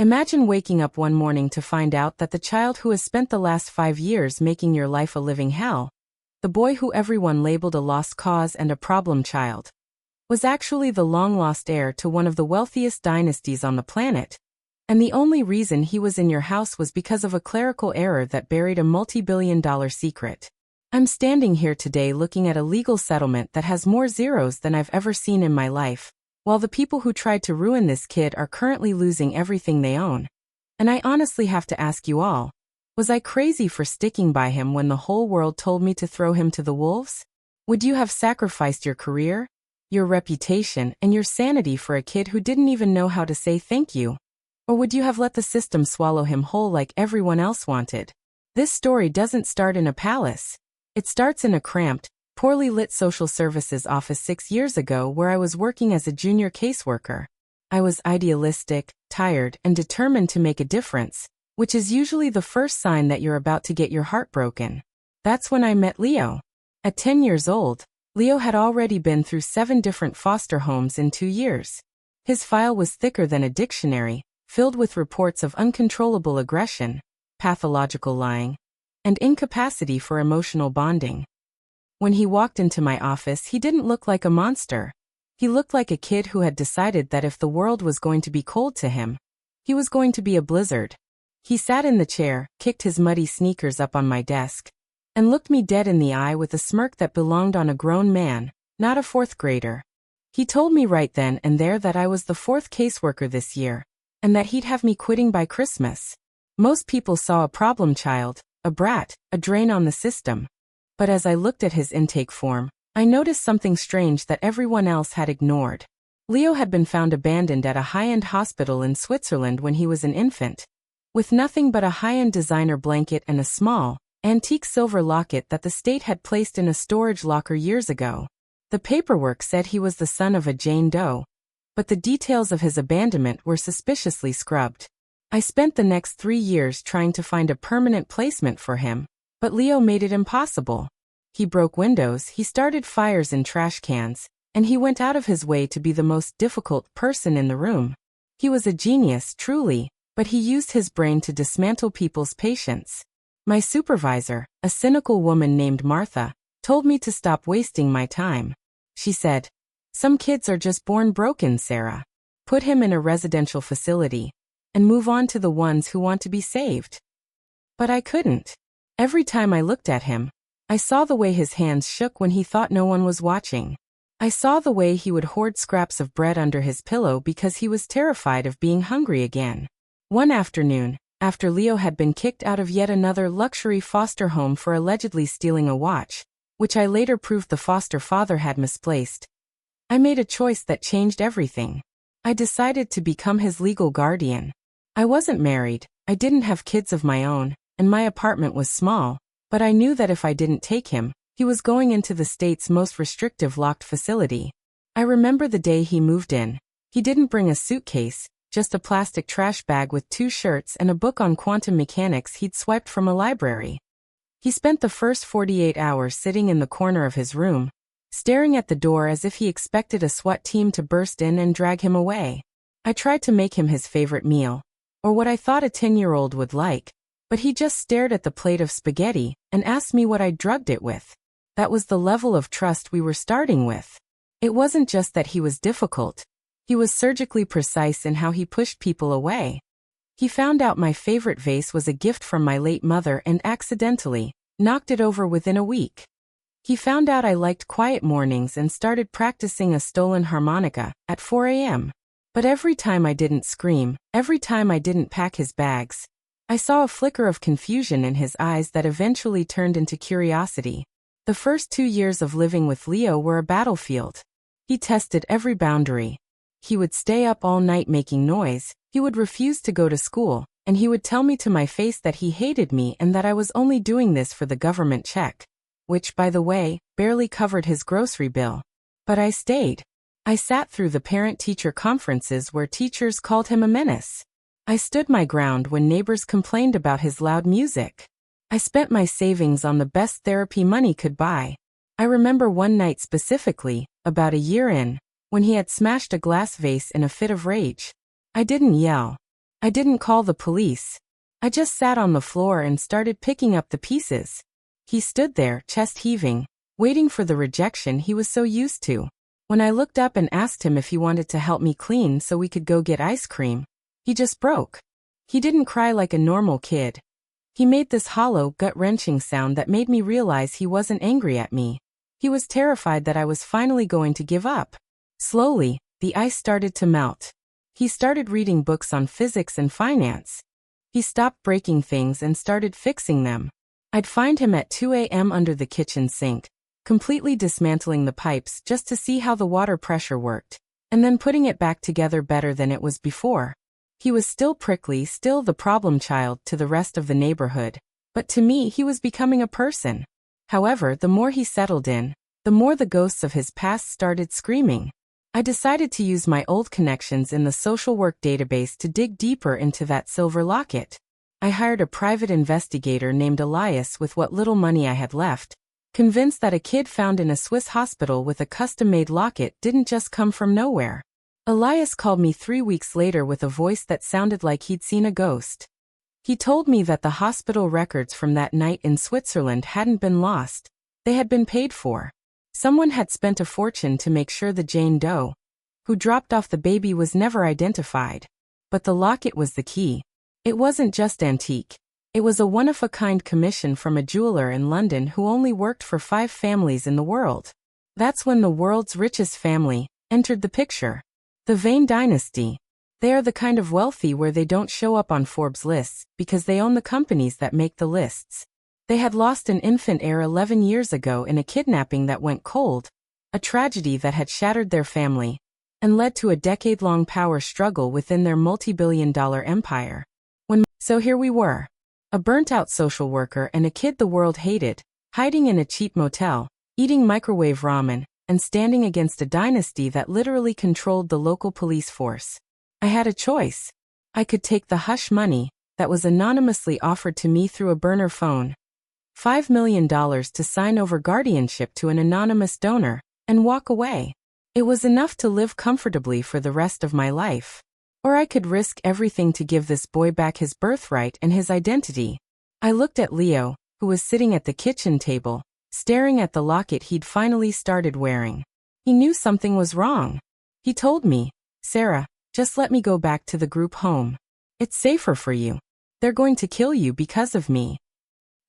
Imagine waking up one morning to find out that the child who has spent the last 5 years making your life a living hell, the boy who everyone labeled a lost cause and a problem child, was actually the long-lost heir to one of the wealthiest dynasties on the planet. And the only reason he was in your house was because of a clerical error that buried a multi-billion-dollar secret. I'm standing here today looking at a legal settlement that has more zeros than I've ever seen in my life, while the people who tried to ruin this kid are currently losing everything they own. And I honestly have to ask you all, was I crazy for sticking by him when the whole world told me to throw him to the wolves? Would you have sacrificed your career, your reputation, and your sanity for a kid who didn't even know how to say thank you? Or would you have let the system swallow him whole like everyone else wanted? This story doesn't start in a palace. It starts in a cramped, poorly lit social services office 6 years ago where I was working as a junior caseworker. I was idealistic, tired, and determined to make a difference, which is usually the first sign that you're about to get your heart broken. That's when I met Leo. At 10 years old, Leo had already been through 7 different foster homes in 2 years. His file was thicker than a dictionary, filled with reports of uncontrollable aggression, pathological lying, and incapacity for emotional bonding. When he walked into my office, he didn't look like a monster. He looked like a kid who had decided that if the world was going to be cold to him, he was going to be a blizzard. He sat in the chair, kicked his muddy sneakers up on my desk, and looked me dead in the eye with a smirk that belonged on a grown man, not a 4th grader. He told me right then and there that I was the 4th caseworker this year, and that he'd have me quitting by Christmas. Most people saw a problem child, a brat, a drain on the system. But as I looked at his intake form, I noticed something strange that everyone else had ignored. Leo had been found abandoned at a high-end hospital in Switzerland when he was an infant, with nothing but a high-end designer blanket and a small, antique silver locket that the state had placed in a storage locker years ago. The paperwork said he was the son of a Jane Doe, but the details of his abandonment were suspiciously scrubbed. I spent the next 3 years trying to find a permanent placement for him, but Leo made it impossible. He broke windows, he started fires in trash cans, and he went out of his way to be the most difficult person in the room. He was a genius, truly, but he used his brain to dismantle people's patience. My supervisor, a cynical woman named Martha, told me to stop wasting my time. She said, "Some kids are just born broken, Sarah. Put him in a residential facility, and move on to the ones who want to be saved." But I couldn't. Every time I looked at him, I saw the way his hands shook when he thought no one was watching. I saw the way he would hoard scraps of bread under his pillow because he was terrified of being hungry again. One afternoon, after Leo had been kicked out of yet another luxury foster home for allegedly stealing a watch, which I later proved the foster father had misplaced, I made a choice that changed everything. I decided to become his legal guardian. I wasn't married, I didn't have kids of my own, and my apartment was small, but I knew that if I didn't take him, he was going into the state's most restrictive locked facility. I remember the day he moved in. He didn't bring a suitcase, just a plastic trash bag with 2 shirts and a book on quantum mechanics he'd swiped from a library. He spent the first 48 hours sitting in the corner of his room, staring at the door as if he expected a SWAT team to burst in and drag him away. I tried to make him his favorite meal, or what I thought a 10-year-old would like, but he just stared at the plate of spaghetti and asked me what I drugged it with. That was the level of trust we were starting with. It wasn't just that he was difficult. He was surgically precise in how he pushed people away. He found out my favorite vase was a gift from my late mother and accidentally knocked it over within a week. He found out I liked quiet mornings and started practicing a stolen harmonica at 4 a.m. But every time I didn't scream, every time I didn't pack his bags, I saw a flicker of confusion in his eyes that eventually turned into curiosity. The first 2 years of living with Leo were a battlefield. He tested every boundary. He would stay up all night making noise, he would refuse to go to school, and he would tell me to my face that he hated me and that I was only doing this for the government check, which, by the way, barely covered his grocery bill. But I stayed. I sat through the parent-teacher conferences where teachers called him a menace. I stood my ground when neighbors complained about his loud music. I spent my savings on the best therapy money could buy. I remember one night specifically, about a year in, when he had smashed a glass vase in a fit of rage. I didn't yell. I didn't call the police. I just sat on the floor and started picking up the pieces. He stood there, chest heaving, waiting for the rejection he was so used to. When I looked up and asked him if he wanted to help me clean so we could go get ice cream, he just broke. He didn't cry like a normal kid. He made this hollow, gut-wrenching sound that made me realize he wasn't angry at me. He was terrified that I was finally going to give up. Slowly, the ice started to melt. He started reading books on physics and finance. He stopped breaking things and started fixing them. I'd find him at 2 a.m. under the kitchen sink, completely dismantling the pipes just to see how the water pressure worked, and then putting it back together better than it was before. He was still prickly, still the problem child to the rest of the neighborhood, but to me he was becoming a person. However, the more he settled in, the more the ghosts of his past started screaming. I decided to use my old connections in the social work database to dig deeper into that silver locket. I hired a private investigator named Elias with what little money I had left, convinced that a kid found in a Swiss hospital with a custom-made locket didn't just come from nowhere. Elias called me 3 weeks later with a voice that sounded like he'd seen a ghost. He told me that the hospital records from that night in Switzerland hadn't been lost. They had been paid for. Someone had spent a fortune to make sure the Jane Doe who dropped off the baby was never identified. But the locket was the key. It wasn't just antique. It was a one-of-a-kind commission from a jeweler in London who only worked for 5 families in the world. That's when the world's richest family entered the picture. The Vane Dynasty. They are the kind of wealthy where they don't show up on Forbes lists because they own the companies that make the lists. They had lost an infant heir 11 years ago in a kidnapping that went cold, a tragedy that had shattered their family and led to a decade-long power struggle within their multi-billion-dollar empire. So here we were. A burnt-out social worker and a kid the world hated, hiding in a cheap motel, eating microwave ramen, and standing against a dynasty that literally controlled the local police force. I had a choice. I could take the hush money that was anonymously offered to me through a burner phone, $5 million to sign over guardianship to an anonymous donor, and walk away. It was enough to live comfortably for the rest of my life. Or I could risk everything to give this boy back his birthright and his identity. I looked at Leo, who was sitting at the kitchen table, staring at the locket he'd finally started wearing. He knew something was wrong. He told me, "Sarah, just let me go back to the group home. It's safer for you. They're going to kill you because of me."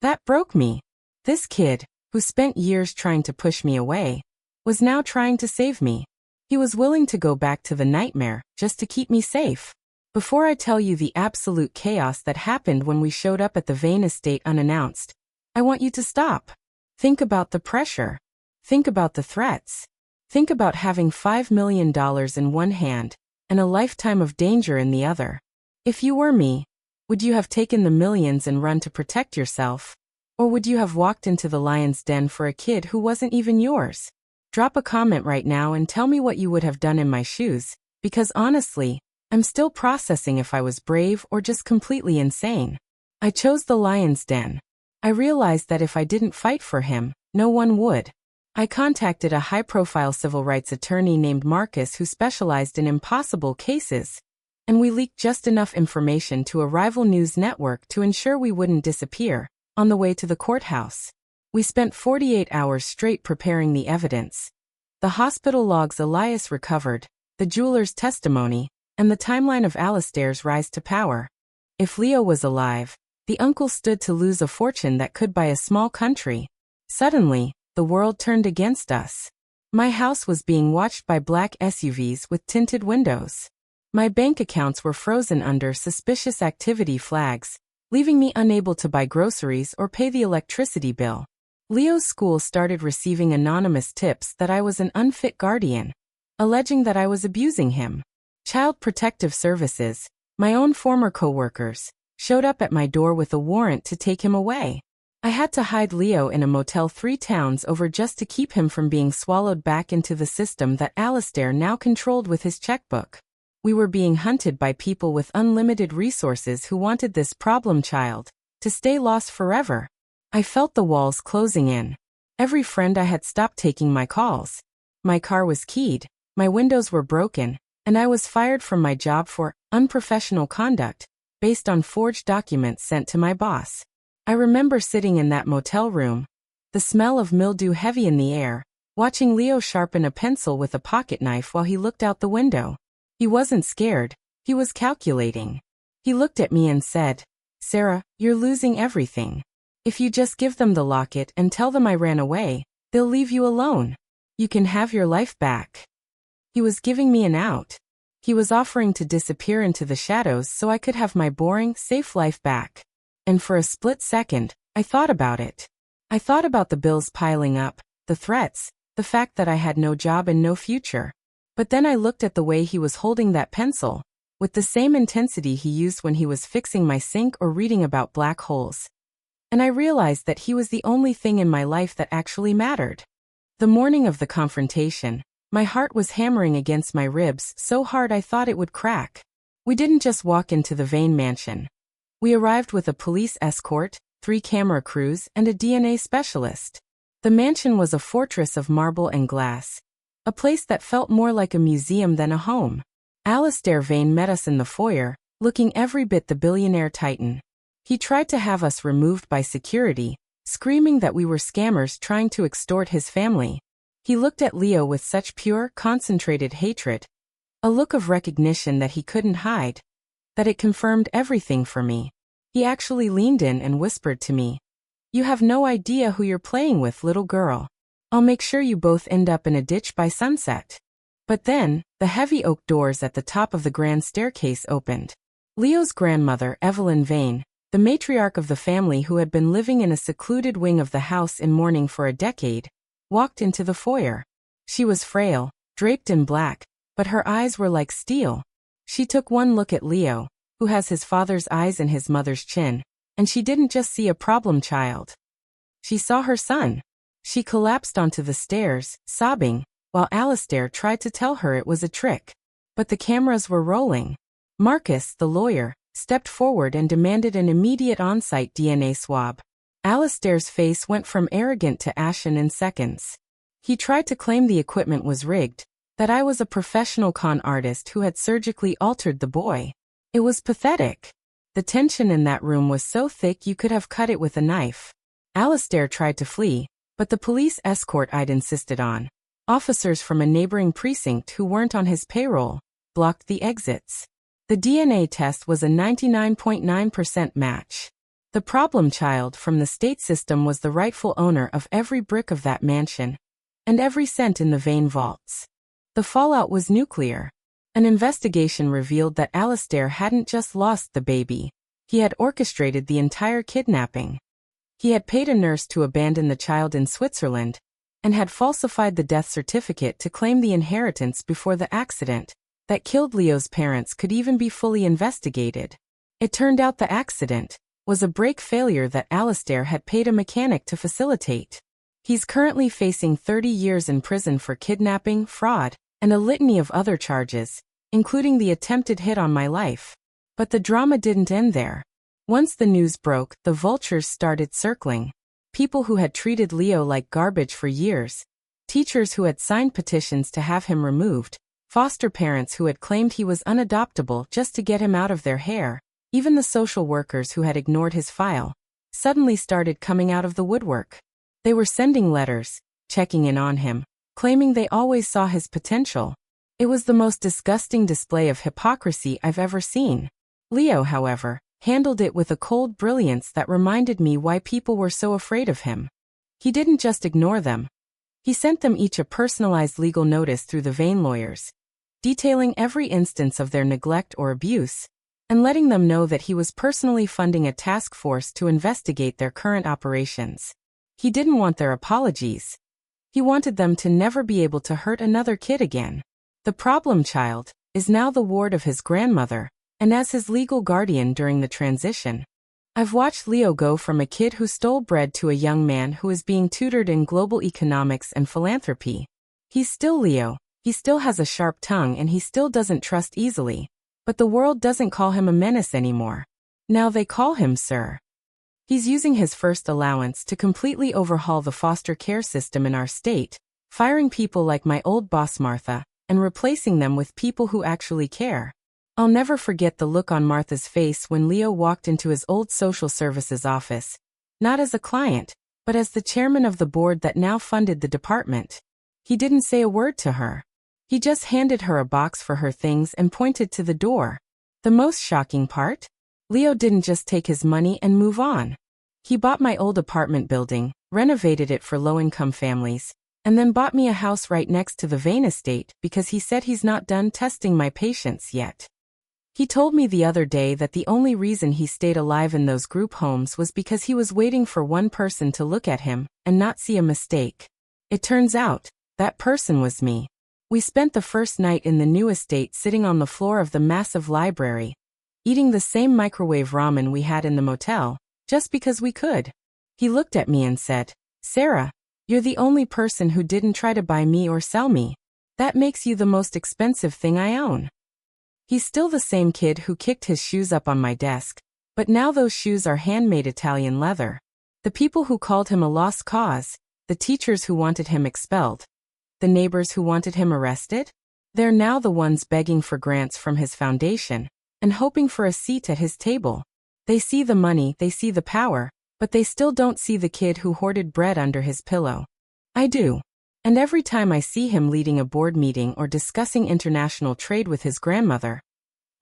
That broke me. This kid, who spent years trying to push me away, was now trying to save me. He was willing to go back to the nightmare just to keep me safe. Before I tell you the absolute chaos that happened when we showed up at the Vane estate unannounced, I want you to stop. Think about the pressure. Think about the threats. Think about having $5 million in one hand and a lifetime of danger in the other. If you were me, would you have taken the millions and run to protect yourself? Or would you have walked into the lion's den for a kid who wasn't even yours? Drop a comment right now and tell me what you would have done in my shoes, because honestly, I'm still processing if I was brave or just completely insane. I chose the lion's den. I realized that if I didn't fight for him, no one would. I contacted a high-profile civil rights attorney named Marcus who specialized in impossible cases, and we leaked just enough information to a rival news network to ensure we wouldn't disappear on the way to the courthouse. We spent 48 hours straight preparing the evidence. The hospital logs Elias recovered, the jeweler's testimony, and the timeline of Alistair's rise to power. If Leo was alive, the uncle stood to lose a fortune that could buy a small country. Suddenly, the world turned against us. My house was being watched by black SUVs with tinted windows. My bank accounts were frozen under suspicious activity flags, leaving me unable to buy groceries or pay the electricity bill. Leo's school started receiving anonymous tips that I was an unfit guardian, alleging that I was abusing him. Child Protective Services, my own former co-workers, showed up at my door with a warrant to take him away. I had to hide Leo in a motel 3 towns over just to keep him from being swallowed back into the system that Alistair now controlled with his checkbook. We were being hunted by people with unlimited resources who wanted this problem child to stay lost forever. I felt the walls closing in. Every friend I had stopped taking my calls. My car was keyed, my windows were broken, and I was fired from my job for unprofessional conduct based on forged documents sent to my boss. I remember sitting in that motel room, the smell of mildew heavy in the air, watching Leo sharpen a pencil with a pocket knife while he looked out the window. He wasn't scared, he was calculating. He looked at me and said, "Sarah, you're losing everything. If you just give them the locket and tell them I ran away, they'll leave you alone. You can have your life back." He was giving me an out. He was offering to disappear into the shadows so I could have my boring, safe life back. And for a split second, I thought about it. I thought about the bills piling up, the threats, the fact that I had no job and no future. But then I looked at the way he was holding that pencil, with the same intensity he used when he was fixing my sink or reading about black holes. And I realized that he was the only thing in my life that actually mattered. The morning of the confrontation, my heart was hammering against my ribs so hard I thought it would crack. We didn't just walk into the Vane mansion. We arrived with a police escort, 3 camera crews, and a DNA specialist. The mansion was a fortress of marble and glass, a place that felt more like a museum than a home. Alistair Vane met us in the foyer, looking every bit the billionaire titan. He tried to have us removed by security, screaming that we were scammers trying to extort his family. He looked at Leo with such pure, concentrated hatred, a look of recognition that he couldn't hide, that it confirmed everything for me. He actually leaned in and whispered to me, "You have no idea who you're playing with, little girl. I'll make sure you both end up in a ditch by sunset." But then, the heavy oak doors at the top of the grand staircase opened. Leo's grandmother, Evelyn Vane, the matriarch of the family who had been living in a secluded wing of the house in mourning for a decade, walked into the foyer. She was frail, draped in black, but her eyes were like steel. She took one look at Leo, who has his father's eyes and his mother's chin, and she didn't just see a problem child. She saw her son. She collapsed onto the stairs, sobbing, while Alistair tried to tell her it was a trick. But the cameras were rolling. Marcus, the lawyer, stepped forward and demanded an immediate on-site DNA swab. Alistair's face went from arrogant to ashen in seconds. He tried to claim the equipment was rigged, that I was a professional con artist who had surgically altered the boy. It was pathetic. The tension in that room was so thick you could have cut it with a knife. Alistair tried to flee, but the police escort I'd insisted on, officers from a neighboring precinct who weren't on his payroll, blocked the exits. The DNA test was a 99.9% match. The problem child from the state system was the rightful owner of every brick of that mansion, and every cent in the Vane vaults. The fallout was nuclear. An investigation revealed that Alistair hadn't just lost the baby. He had orchestrated the entire kidnapping. He had paid a nurse to abandon the child in Switzerland, and had falsified the death certificate to claim the inheritance before the accident that killed Leo's parents could even be fully investigated. It turned out the accident was a brake failure that Alistair had paid a mechanic to facilitate. He's currently facing 30 years in prison for kidnapping, fraud, and a litany of other charges, including the attempted hit on my life. But the drama didn't end there. Once the news broke, the vultures started circling. People who had treated Leo like garbage for years, teachers who had signed petitions to have him removed, foster parents who had claimed he was unadoptable just to get him out of their hair, even the social workers who had ignored his file, suddenly started coming out of the woodwork. They were sending letters, checking in on him, claiming they always saw his potential. It was the most disgusting display of hypocrisy I've ever seen. Leo, however, handled it with a cold brilliance that reminded me why people were so afraid of him. He didn't just ignore them. He sent them each a personalized legal notice through the Vane lawyers, detailing every instance of their neglect or abuse, and letting them know that he was personally funding a task force to investigate their current operations. He didn't want their apologies. He wanted them to never be able to hurt another kid again. The problem child is now the ward of his grandmother, and as his legal guardian during the transition. I've watched Leo go from a kid who stole bread to a young man who is being tutored in global economics and philanthropy. He's still Leo, he still has a sharp tongue and he still doesn't trust easily, but the world doesn't call him a menace anymore. Now they call him Sir. He's using his first allowance to completely overhaul the foster care system in our state, firing people like my old boss Martha, and replacing them with people who actually care. I'll never forget the look on Martha's face when Leo walked into his old social services office, not as a client, but as the chairman of the board that now funded the department. He didn't say a word to her. He just handed her a box for her things and pointed to the door. The most shocking part? Leo didn't just take his money and move on. He bought my old apartment building, renovated it for low-income families, and then bought me a house right next to the Vane estate because he said he's not done testing my patience yet. He told me the other day that the only reason he stayed alive in those group homes was because he was waiting for one person to look at him and not see a mistake. It turns out, that person was me. We spent the first night in the new estate sitting on the floor of the massive library, eating the same microwave ramen we had in the motel, just because we could. He looked at me and said, "Sarah, you're the only person who didn't try to buy me or sell me. That makes you the most expensive thing I own." He's still the same kid who kicked his shoes up on my desk, but now those shoes are handmade Italian leather. The people who called him a lost cause, the teachers who wanted him expelled, the neighbors who wanted him arrested, they're now the ones begging for grants from his foundation and hoping for a seat at his table. They see the money, they see the power, but they still don't see the kid who hoarded bread under his pillow. I do. And every time I see him leading a board meeting or discussing international trade with his grandmother,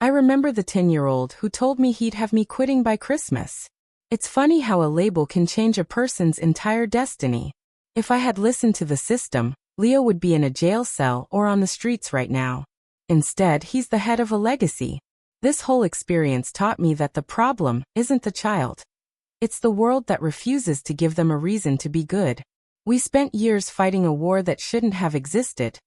I remember the 10-year-old who told me he'd have me quitting by Christmas. It's funny how a label can change a person's entire destiny. If I had listened to the system, Leo would be in a jail cell or on the streets right now. Instead, he's the head of a legacy. This whole experience taught me that the problem isn't the child. It's the world that refuses to give them a reason to be good. We spent years fighting a war that shouldn't have existed,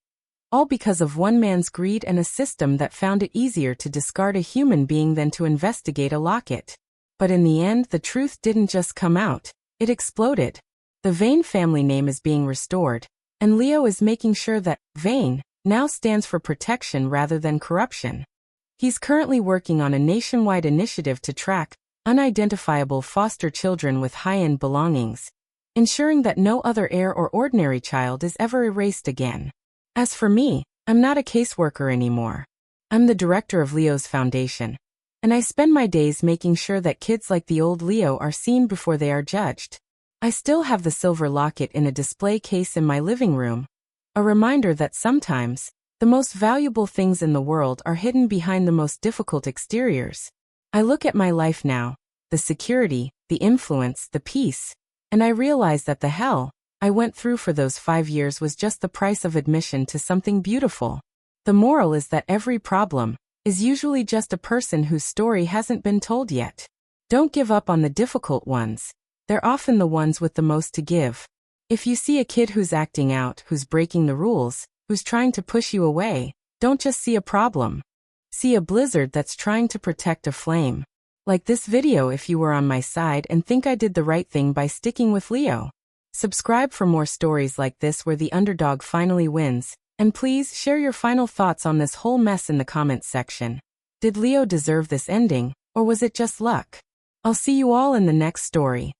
all because of one man's greed and a system that found it easier to discard a human being than to investigate a Locket. But in the end, the truth didn't just come out, it exploded. The Vane family name is being restored, and Leo is making sure that Vane now stands for protection rather than corruption. He's currently working on a nationwide initiative to track unidentifiable foster children with high-end belongings, ensuring that no other heir or ordinary child is ever erased again. As for me, I'm not a caseworker anymore. I'm the director of Leo's foundation, and I spend my days making sure that kids like the old Leo are seen before they are judged. I still have the silver locket in a display case in my living room, a reminder that sometimes, the most valuable things in the world are hidden behind the most difficult exteriors. I look at my life now, the security, the influence, the peace, and I realize that the hell I went through for those 5 years was just the price of admission to something beautiful. The moral is that every problem is usually just a person whose story hasn't been told yet. Don't give up on the difficult ones. They're often the ones with the most to give. If you see a kid who's acting out, who's breaking the rules, who's trying to push you away, don't just see a problem. See a blizzard that's trying to protect a flame. Like this video if you were on my side and think I did the right thing by sticking with Leo. Subscribe for more stories like this where the underdog finally wins, and please share your final thoughts on this whole mess in the comments section. Did Leo deserve this ending, or was it just luck? I'll see you all in the next story.